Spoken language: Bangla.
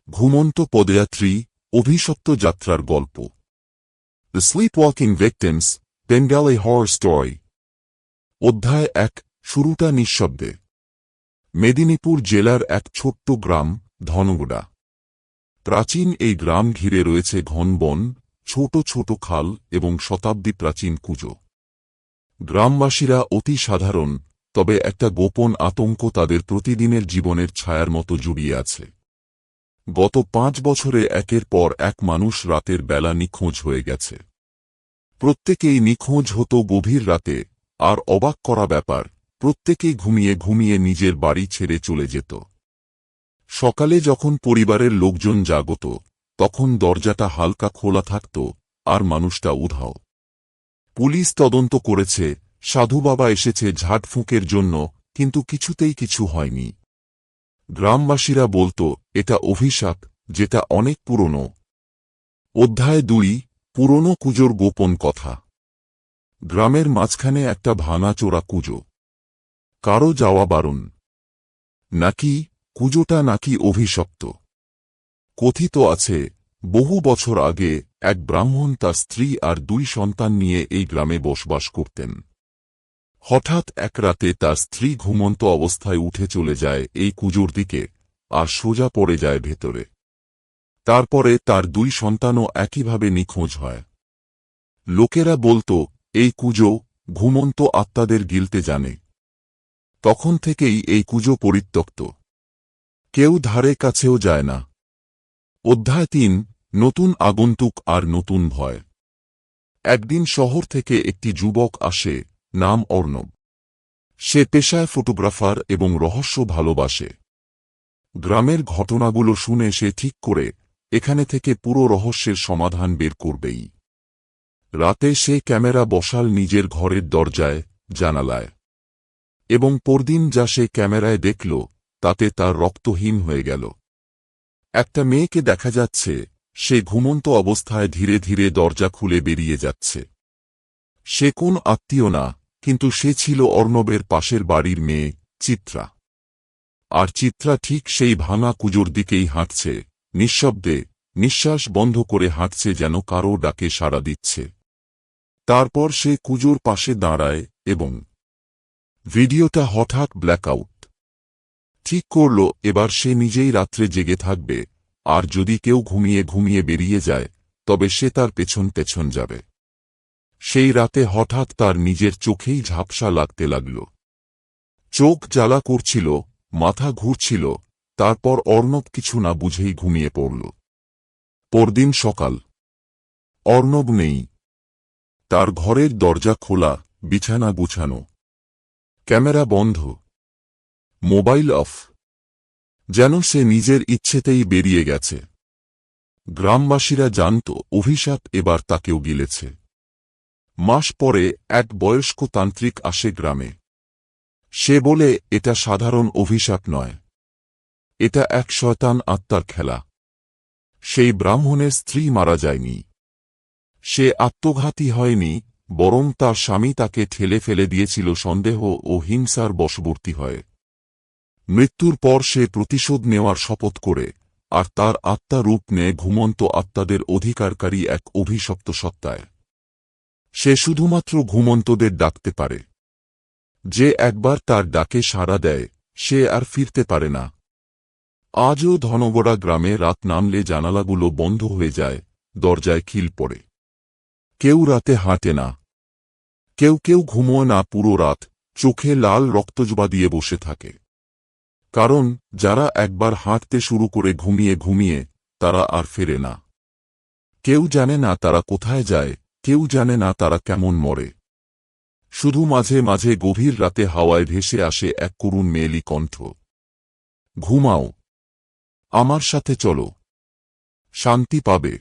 ঘুমন্ত পদযাত্রী অভিশপ্ত যাত্রার গল্প। The sleepwalking victims, Bengali horror story. অধ্যায় ১। শুরুটা নিঃশব্দে। মেদিনীপুর জেলার এক ছোট্ট গ্রাম ধনগুড়া। প্রাচীন এই গ্রাম ঘিরে রয়েছে ঘন বন, ছোট ছোট খাল এবং শতাব্দী প্রাচীন কুজো। গ্রামবাসীরা অতি সাধারণ, তবে একটা গোপন আতঙ্ক তাদের প্রতিদিনের জীবনের ছায়ার মতো জড়িয়ে আছে। গত ৫ বছরে একের পর এক মানুষ রাতের বেলা নিখোঁজ হয়ে গেছে। প্রত্যেকেই নিখোঁজ হতো গভীর রাতে, আর অবাক করা ব্যাপার, প্রত্যেকেই ঘুমিয়ে ঘুমিয়ে নিজের বাড়ি ছেড়ে চলে যেত। সকালে যখন পরিবারের লোকজন জাগত, তখন দরজাটা হালকা খোলা থাকত, আর মানুষটা উধাও। পুলিশ তদন্ত করেছে, সাধু বাবা এসেছে ঝাড়ফুঁকের জন্য, কিন্তু কিছুতেই কিছু হয়নি। গ্রামবাসীরা বলতো এটা অভিশাপ, যেটা অনেক পুরনো। অধ্যায় ২। পুরনো কুজোর গোপন কথা। গ্রামের মাঝখানে একটা ভাঙাচোরা কুজো। কারো যাওয়া বারণ। নাকি কুজোটা নাকি অভিশপ্ত। কথিত আছে, বহু বছর আগে এক ব্রাহ্মণ তার স্ত্রী আর ২ সন্তান নিয়ে এই গ্রামে বসবাস করতেন। হঠাৎ এক রাতে তার স্ত্রী ঘুমন্ত অবস্থায় উঠে চলে যায় এই কুজোর দিকে, আর সোজা পড়ে যায় ভেতরে। তারপরে তার ২ সন্তানও একইভাবে নিখোঁজ হয়। লোকেরা বলতো এই কুজো ঘুমন্ত আত্মাদের গিলতে জানে। তখন থেকেই এই কুজো পরিত্যক্ত। কেউ ধারে কাছেও যায় না। অধ্যায় ৩। নতুন আগন্তুক আর নতুন ভয়। একদিন শহর থেকে একটি যুবক আসে, নাম অর্ণব। সে পেশায় ফটোগ্রাফার এবং রহস্য ভালোবাসে। গ্রামের ঘটনাগুলো শুনে সে ঠিক করে, এখানে থেকে পুরো রহস্যের সমাধান বের করবেই। রাতে সে ক্যামেরা বসাল নিজের ঘরের দরজায়, জানালায়। এবং পরদিন যা সে ক্যামেরায় দেখল, তাতে তার রক্তহীন হয়ে গেল। একটা মেয়েকে দেখা যাচ্ছে, সে ঘুমন্ত অবস্থায় ধীরে ধীরে দরজা খুলে বেরিয়ে যাচ্ছে। সে কোন আত্মীয় না, কিন্তু সে ছিল অর্ণবের পাশের বাড়ির মেয়ে, চিত্রা। আর চিত্রা ঠিক সেই ভাঙা কুজোর দিকেই হাঁটছে, নিঃশব্দে, নিঃশ্বাস বন্ধ করে হাঁটছে, যেন কারো ডাকে সাড়া দিচ্ছে। তারপর সে কুজোর পাশে দাঁড়ায় এবং ভিডিওটা হঠাৎ ব্ল্যাকআউট। ঠিক করল এবার সে নিজেই রাত্রে জেগে থাকবে, আর যদি কেউ ঘুমিয়ে ঘুমিয়ে বেরিয়ে যায়, তবে সে তার পেছন পেছন যাবে। সেই রাতে হঠাৎ তার নিজের চোখেই ঝাপসা লাগতে লাগল। চোখ জ্বালা করছিল, মাথা ঘুরছিল, তারপর অর্ণব কিছু না বুঝেই ঘুমিয়ে পড়ল। পরদিন সকাল। অর্ণব নেই। তার ঘরের দরজা খোলা, বিছানা গুছানো। ক্যামেরা বন্ধ। Mobile off. যেন সে নিজের ইচ্ছেতেই বেরিয়ে গেছে। গ্রামবাসীরা জানত অভিশাপ এবার তাকেও গিলেছে। মাস পরে এক বয়স্ক তান্ত্রিক আসে গ্রামে। সে বলে এটা সাধারণ অভিশাপ নয়। এটা এক শয়তান আত্মার খেলা। সেই ব্রাহ্মণের স্ত্রী মারা যায়নি। সে আত্মঘাতী হয়নি, বরং তার স্বামী তাকে ঠেলে ফেলে দিয়েছিল সন্দেহ ও হিংসার বশবর্তী হয়। মৃত্যুর পর সে প্রতিশোধ নেওয়ার শপথ করে, আর তার আত্মা রূপ নেয় ঘুমন্ত আত্মাদের অধিকারকারী এক অভিশপ্ত সত্তায়। সে শুধুমাত্র ঘুমন্তদের ডাকতে পারে। যে একবার তার ডাকে সাড়া দেয়, সে আর ফিরতে পারে না। আজও ধনগড়া গ্রামে রাত নামলে জানালাগুলো বন্ধ হয়ে যায়, দরজায় খিল পড়ে। কেউ রাতে হাঁটে না। কেউ কেউ ঘুমোয় না পুরো রাত, চোখে লাল রক্তজবা দিয়ে বসে থাকে। কারণ যারা একবার হাঁটতে শুরু করে ঘুমিয়ে ঘুমিয়ে, তারা আর ফেরে না। কেউ জানে না তারা কোথায় যায়, কেউ জানে না তারা কেমন মরে। শুধু মাঝে মাঝে গভীর রাতে হাওয়ায় ভেসে আসে এক করুণ মেয়েলি কণ্ঠ। ঘুমাও, আমার সাথে চলো, শান্তি পাবে।